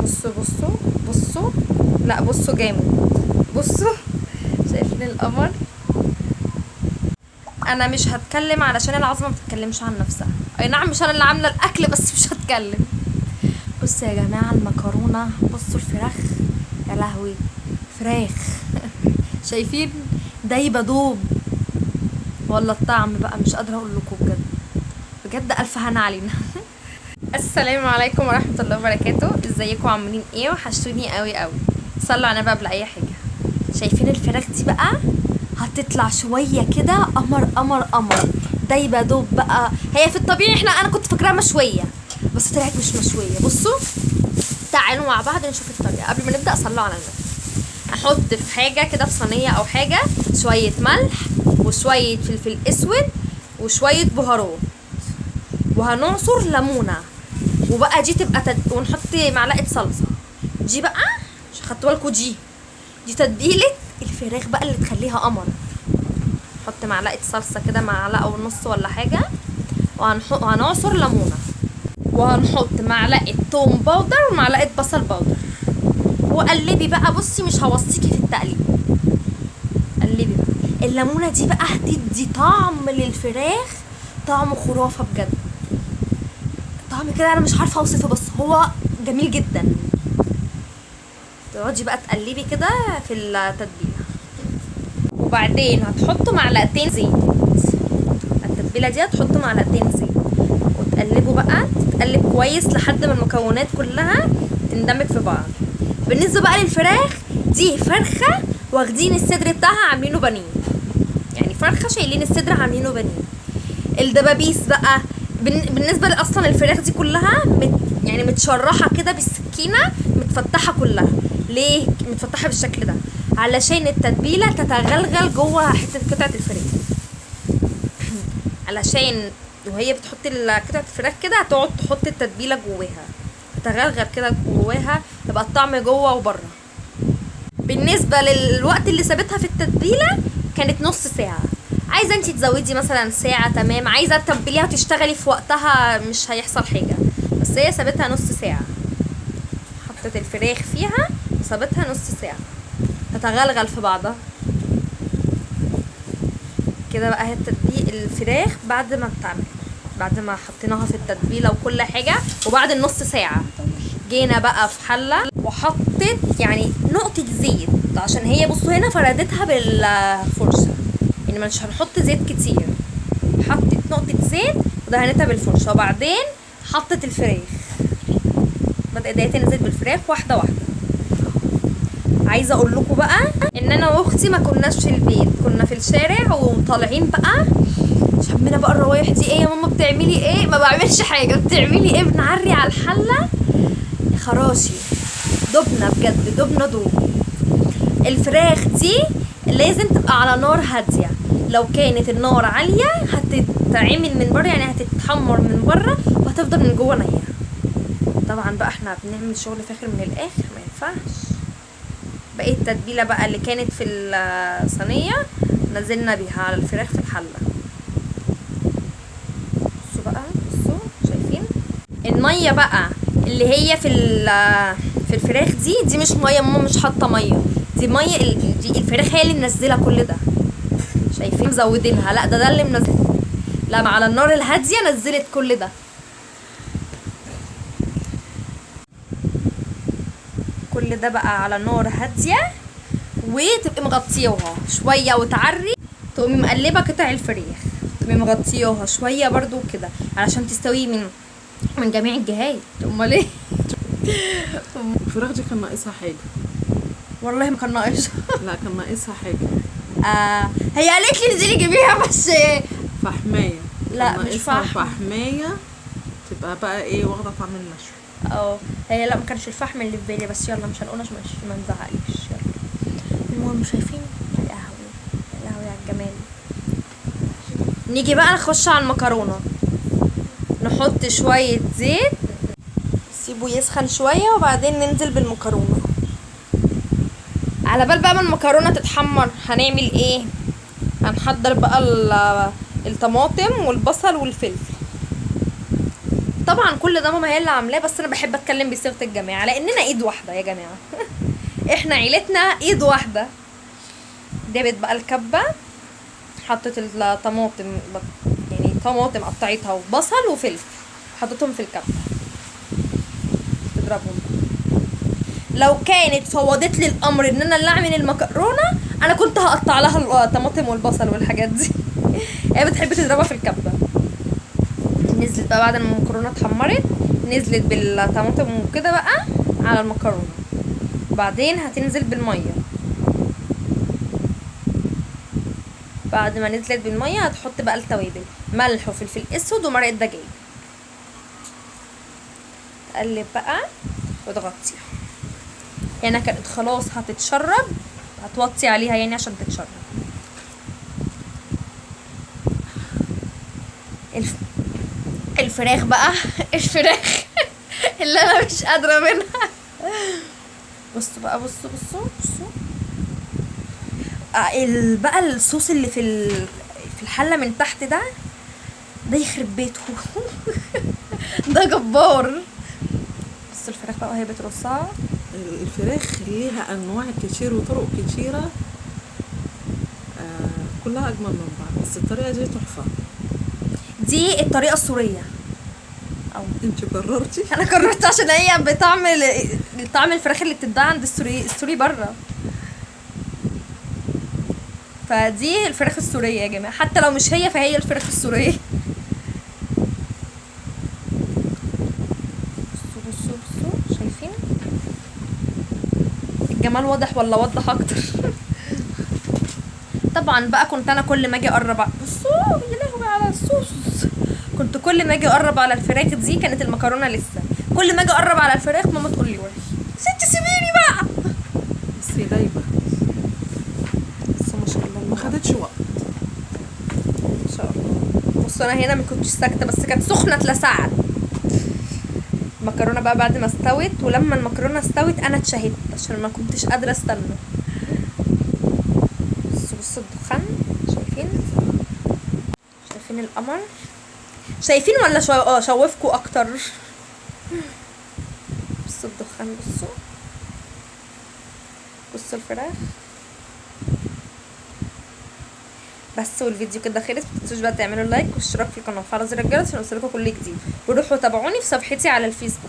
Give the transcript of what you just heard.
بصوا بصوا بصوا، لا بصوا جامد، بصوا شايفين القمر. انا مش هتكلم علشان العظمه ما بتتكلمش عن نفسها، اي نعم مش انا اللي عامله الاكل بس مش هتكلم. بصوا يا جماعه المكرونه، بصوا الفراخ، يا لهوي فراخ شايفين دايبه دوب، ولا الطعم بقى مش قادره اقول لكم بجد بجد الف هنا علينا السلام عليكم ورحمه الله وبركاته، ازيكم عاملين ايه؟ وحشتوني قوي قوي. صلوا على النبي قبل اي حاجه. شايفين الفراخ دي بقى هتطلع شويه كده قمر قمر قمر، دايبه دوب بقى. هي في الطبيعي انا كنت فاكراها مشويه بس طلعت مش مشويه. بصوا تعالوا مع بعض نشوف الطريقه. قبل ما نبدا صلوا على النبي. احط في حاجه كده، في صينيه او حاجه، شويه ملح وشويه فلفل اسود وشويه بهارات، وهنعصر ليمونه، وبقى دي تبقى ونحط معلقه صلصه. دي بقى مش خدتوا بالكم، دي تتبيله الفراخ بقى اللي تخليها قمر. نحط معلقه صلصه كده، معلقه ونص ولا حاجه، وهنعصر ليمونه، وهنحط معلقه توم باودر ومعلقه بصل باودر، وقلبي بقى. بصي مش هوصيكي في التقليب، قلبي بقى. الليمونه دي بقى هتدي طعم للفراخ، طعم خرافه بجد، طعم كده انا مش عارفه اوصفه بس هو جميل جدا. تقعدي بقى تقلبي كده في التتبيله، وبعدين هتحطوا معلقتين زيت. التتبيله دي هتحطوا معلقتين زيت وتقلبوا بقى، تتقلب كويس لحد ما المكونات كلها تندمج في بعض. بالنسبه بقى للفراخ دي، فرخه واخدين الصدر بتاعها عاملينه بانيه، يعني فرخه شايلين الصدر عاملينه بانيه. الدبابيس بقى بالنسبه اصلا الفراخ دي كلها يعني متشرحه كده بالسكينه، متفتحه كلها. ليه متفتحه بالشكل ده؟ علشان التتبيله تتغلغل جوه حته قطعه الفراخ علشان وهي بتحط قطعه الفراخ كده هتقعد تحط التتبيله جواها، تتغلغل كده جواها، يبقى الطعم جوه وبره. بالنسبه للوقت اللي سابتها في التتبيله كانت نص ساعه. عايزه انتي تزودي مثلا ساعه تمام، عايزه تتبليها وتشتغلي في وقتها مش هيحصل حاجه، بس هي سابتها نص ساعه. حطت الفراخ فيها وسابتها نص ساعه تتغلغل في بعضها كده. بقى هي الفراخ بعد ما بتعمل، بعد ما حطيناها في التتبيله وكل حاجه، وبعد النص ساعه جينا بقى في حله وحطيت يعني نقطه زيت، عشان هي بصوا هنا فردتها بالفرشه، يعني مش هنحط زيت كتير. حطيت نقطه زيت ودهنتها بالفرشه، وبعدين حطت الفراخ، بدأت تنزل بالفراخ واحده واحده. عايزه اقول لكم بقى ان انا واختي ما كناش في البيت، كنا في الشارع وطالعين بقى، شمينا بقى الروايح دي. ايه يا ماما بتعملي ايه؟ ما بعملش حاجه. بتعملي ايه؟ بنعري على الحله خراشي، دبنا بجد، دبنا دوب. الفراخ دي لازم تبقى على نار هاديه، لو كانت النار عاليه هتتعمل من بره، يعني هتتحمر من بره وهتفضل من جوه نيه. طبعا بقى احنا بنعمل شغل فاخر من الاخر، ما ينفعش. بقية التتبيله بقى اللي كانت في الصينيه نزلنا بيها على الفراخ في الحله. بصوا بقى، بصوا شايفين الميه بقى اللي هي في الفراخ دي مش ميه، ماما مش حاطه ميه، دي ميه دي الفراخ هي اللي منزله كل ده. شايفين مزودينها؟ لا ده اللي منزل، لما على النار الهاديه نزلت كل ده. كل ده بقى على نار هاديه، وتبقي مغطياها شويه وتعري، تقومي مقلبه قطع الفراخ، تقومي مغطياها شويه برضو كده علشان تستوي من جميع الجهات. امال ايه؟ الفراخ دي كان ناقصها حاجه. والله ما كان ناقصها لا كان ناقصها حاجه. هي قالت لي انزلي جيبيها بس فحمايه. لا مش فحمايه تبقى بقى ايه، واخده طعم المشوي. هي لا ما كانش الفحم اللي في بالي، بس يلا مش هنقولش، مش ما نزعقليش. يلا المهم شايفين يا قهوه، يا لهوي على الجمال. نيجي بقى نخش على المكرونه، نحط شويه زيت، سيبه يسخن شويه، وبعدين ننزل بالمكرونه. على بال بقى ما المكرونه تتحمر هنعمل ايه؟ هنحضر بقى الطماطم والبصل والفلفل. طبعا كل ده ماما هي اللي عاملاه، بس انا بحب اتكلم بصيغه الجماعه لاننا ايد واحده يا جماعه. احنا عيلتنا ايد واحده. جابت بقى الكبه، حطت الطماطم، يعني طماطم قطعتها وبصل وفلفل، حطيتهم في الكبه تضربهم. لو كانت فوضت لي الامر ان انا اللي اعمل المكرونه، انا كنت هقطع لها الطماطم والبصل والحاجات دي. هي بتحب تضربها في الكبه. نزلت بقى بعد ما المكرونه اتحمرت، نزلت بالطماطم وكده بقى على المكرونه، بعدين هتنزل بالميه. بعد ما نزلت بالميه هتحط بقى التوابل، ملح وفلفل اسود ومرقه دجاج. تقلب بقى وتغطيها. هنا كانت خلاص هتتشرب، هتوطي عليها يعني عشان تتشرب. الفراخ بقى الفراخ اللي انا مش قادره منها. بصوا بقى، بصوا بقى الصوص اللي في الحله من تحت ده يخرب بيته. ده جبار. بصوا الفراخ بقى وهي بترصها. الفراخ ليها انواع كتير وطرق كتيره، كلها اجمل من بعض، بس الطريقه دي تحفه. دي الطريقه السوريه. او انت قررتي؟ انا قررت عشان هي بتعمل طعم الفراخ اللي بتتباع عند السوري بره. فدي الفراخ السوريه يا جماعه، حتى لو مش هي فهي الفراخ السوريه. بصوا شايفين الجمال واضح ولا وضح اكتر؟ طبعا بقى كنت انا كل ما اجي اقرب بصوا يا لهوي على الصوص. كنت كل ما اجي اقرب على الفراخ دي، كانت المكرونه لسه، كل ما اجي اقرب على الفراخ ماما تقول لي وري ست سيبيني بقى. بس هي دايبه، بس ما شاء الله ما خدتش وقت. ما شاء الله. بصوا انا هنا ما كنتش ساكته، بس كانت سخنه اتلسعت. المكرونه بقى بعد ما استوت، ولما المكرونه استوت انا اتشهدت عشان ما كنتش قادره استنى. بصوا الدخان، شايفين القمر؟ شايفين ولا شوفكوا اكتر؟ بصوا الدخان، بصوا الفراخ. بس والفيديو كده خلص. متنسوش بقى تعملوا لايك واشتراك في القناه وفعلوا زر الجرس عشان يوصلكوا كل جديد، وروحوا تابعوني في صفحتي على الفيسبوك.